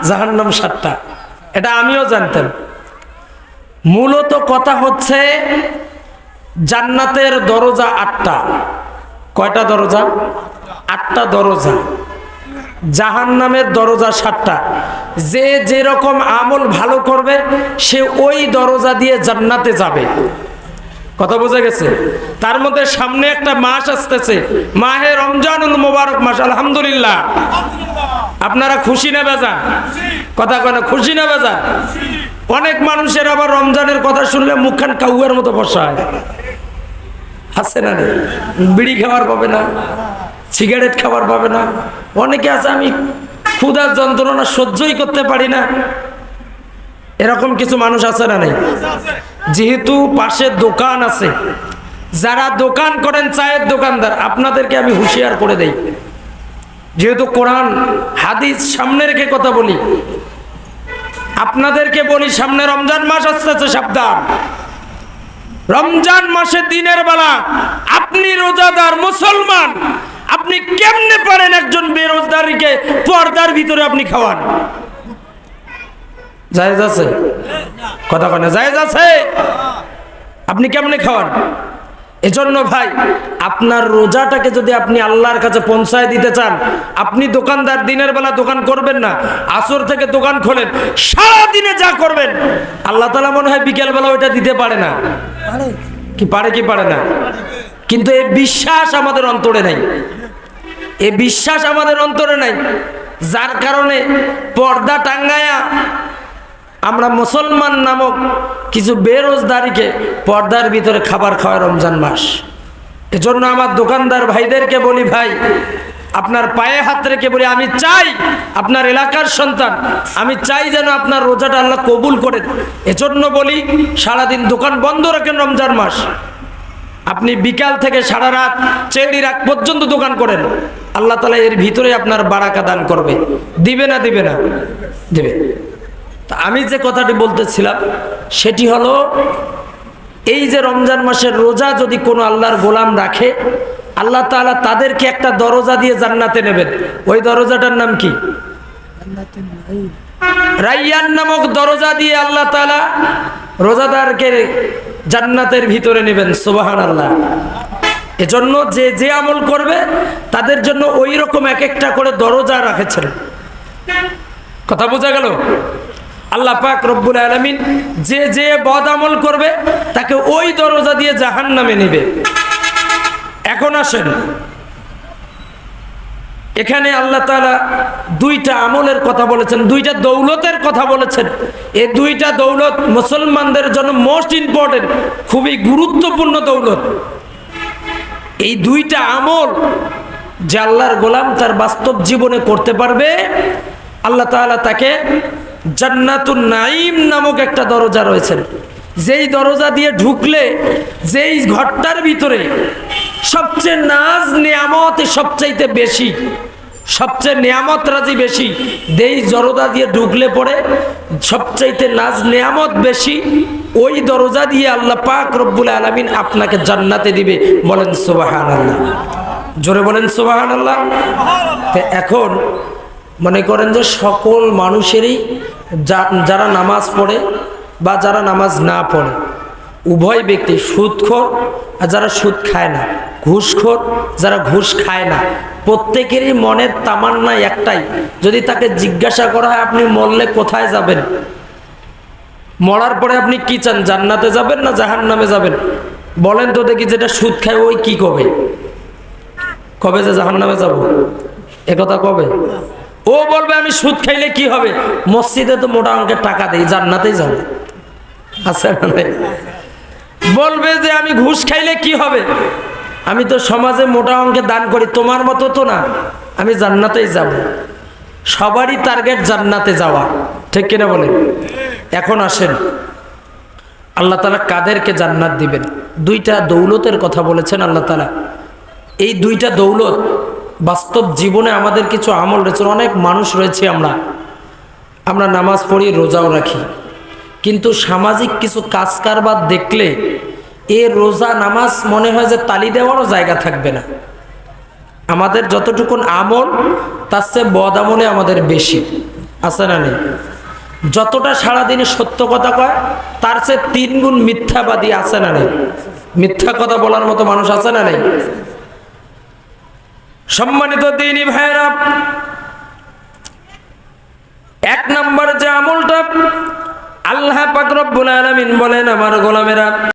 জাহান্নাম 7টা, এটা আমিও জানতাম। মূলত কথা হচ্ছে জান্নাতের দরজা 8টা। কয়টা দরজা? 8টা দরজা। জাহান্নামের দরজা 7টা। যে যেরকম আমল ভালো করবে সে ওই দরজা দিয়ে জান্নাতে যাবে। কথা বোঝা গেছে? তার মধ্যে সামনে একটা মাস আসতেছে, মাহে রমজানুল মোবারক মাস। আলহামদুলিল্লাহ। আপনারা খুশি না বেজার? কথা কয় না, খুশি না বেজার? অনেক মানুষের আবার রমজানের কথা শুনলে মুখখান কাউয়ার মতো বসায়, আছে না? বিড়ি খাবার পাবে না, সিগারেট খাবার পাবে না। অনেকে আছে আমি ক্ষুধার যন্ত্রণা সহ্যই করতে পারি না, এরকম কিছু মানুষ আছে না? নেই? যেহেতু পাশে দোকান আছে, যারা দোকান করেন চায়ের দোকানদার, আপনাদেরকে আমি হুঁশিয়ার করে দেই, যেহেতু কোরআন হাদিস সামনে রেখে কথা বলি, আপনাদেরকে বলি, সামনে রমজান মাস আসতেছে, সাবধান। রমজান মাসে দিনের বেলা আপনি রোজাদার মুসলমান, আপনি কেমনে পারেন একজন বেরোজগারীকে পর্দার ভিতরে আপনি খাওয়ান? জায়েজ আছে? কথা কয় না, জায়েজ আছে? আপনি কেমনে খাওয়ান? এজন্য ভাই, আপনার রোজাটাকে যদি আপনি আল্লাহর কাছে পৌঁছায় দিতে চান, আপনি দোকানদার দিনের বেলা দোকান করবেন না, আসর থেকে দোকান খোলেন, সারা দিনে যা করবেন আল্লাহ তাআলা মনে হয় বিকেল বেলা ওইটা দিতে পারে না। কি পারে? কি পারে না? কিন্তু এই বিশ্বাস আমাদের অন্তরে নাই, এই বিশ্বাস আমাদের অন্তরে নাই, যার কারণে পর্দা টাঙ্গায়া আমরা মুসলমান নামক কিছু বেরোজগারীকে পর্দার ভিতরে খাবার খাওয়ায় রমজান মাস। এজন্য আমার দোকানদার ভাইদেরকে বলি, ভাই আপনার পায়ে হাত রেখে বলি, আমি চাই আপনার এলাকার সন্তান, আমি চাই যেন আপনার রোজাটা আল্লাহ কবুল করেন। এজন্য বলি, সারাদিন দোকান বন্ধ রাখেন রমজান মাস। আপনি বিকাল থেকে সারা রাত চেহারি রাত পর্যন্ত দোকান করেন, আল্লাহ তাআলা এর ভিতরে আপনার বারাকা দান করবে। দিবে না? দিবে না? দিবে। আমি যে কথাটি বলতেছিলাম সেটি হলো, এই যে রমজান মাসের রোজা যদি কোনো আল্লাহর গোলাম রাখে, আল্লাহ তাআলা তাদেরকে একটা দরজা দিয়ে জান্নাতে নেবেন। ওই দরজাটার নাম কি? রাইয়ান নামক দরজা দিয়ে আল্লাহ তাআলা রোজাদারকে জান্নাতের ভিতরে নেবেন। সুবহানাল্লাহ। এজন্য যে যে আমল করবে তাদের জন্য ওই রকম এক একটা করে দরজা রেখেছেন। কথা বোঝা গেল? আল্লাহ পাক রব্বুল আলামিন যে যে বদ আমল করবে তাকে ওই দরজা দিয়ে জাহান্নামে নেবে। এখন আসেন, এখানে আল্লাহ তাআলা 2টা আমলের কথা বলেছেন, 2টা দৌলতের কথা বলেছেন। এই 2টা দৌলত মুসলমানদের জন্য মোস্ট ইম্পর্টেন্ট, খুবই গুরুত্বপূর্ণ দৌলত। এই 2টা আমল যে আল্লাহর গোলাম তার বাস্তব জীবনে করতে পারবে, আল্লাহ তাআলা তাকে জান্নাতুন নাঈম নামক একটা দরজা রয়েছে, যেই দরজা দিয়ে ঢুকলে, যেই ঘরটার ভিতরে সবচেয়ে নাজ নিয়ামত সবচাইতে বেশি, সবচেয়ে নিয়ামত রাজি বেশি, যেই দরজা দিয়ে ঢুকলে পড়ে সবচাইতে নাজ নিয়ামত বেশি, ওই দরজা দিয়ে আল্লাহ পাক রব্বুল আলামিন আপনাকে জান্নাতে দিবে। বলেন সুবহানাল্লাহ, জোরে বলেন সুবহানাল্লাহ। এখন মনে করেন যে সকল মানুষেরই, যারা নামাজ পড়ে বা যারা নামাজ না পড়ে, উভয় ব্যক্তি, সুদখোর আর যারা সুদ খায় না, ঘুষখোর যারা ঘুষ খায় না, প্রত্যেকেরই মনের তামান্না একটাই, যদি তাকে জিজ্ঞাসা করা হয় আপনি মরলে কোথায় যাবেন, মরার পরে আপনি কি চান, জান্নাতে যাবেন না জাহান্নামে যাবেন? বলেন তো দেখি, যেটা সুদ খায় ওই কি কবে? কবে যে জাহান্নামে যাব, একথা কবে? ও বলবে আমি সুদ খাইলে কি হবে, মসজিদে তো মোটা অঙ্কের টাকা দেই, জান্নাতেই যাবে। আচ্ছা, বলবে যে আমি ঘুষ খাইলে কি হবে, আমি তো সমাজে মোটা অঙ্কে দান করি, তোমার মতো তো না, আমি জান্নাতেই যাব। সবারই টার্গেট জান্নাতে যাওয়া, ঠিক কিনা বলেন? এখন আসেন, আল্লাহ তাআলা কাদেরকে জান্নাত দিবেন? 2টা দৌলতের কথা বলেছেন আল্লাহ তাআলা। এই 2টা দৌলত বাস্তব জীবনে আমাদের কিছু আমল রয়েছে। অনেক মানুষ রয়েছে, আমরা নামাজ পড়ি, রোজাও রাখি, কিন্তু সামাজিক কিছু কাজ কারবার দেখলে এ রোজা নামাজ মনে হয় যে তালি দেওয়ারও জায়গা থাকবে না। আমাদের যতটুকুন আমল তার চেয়ে বদ আমলে আমাদের বেশি। আছে না নেই? যতটা সারাদিনে সত্য কথা কয় তার চেয়ে 3 গুণ মিথ্যাবাদী আছে না নেই? মিথ্যা কথা বলার মতো মানুষ আছে না নেই? সম্মানিত দ্বীনি ভাইরা, 1 নম্বর যে আমলটা আল্লাহ পাক রব্বুল আলামিন বলেন, আমার গোলামেরা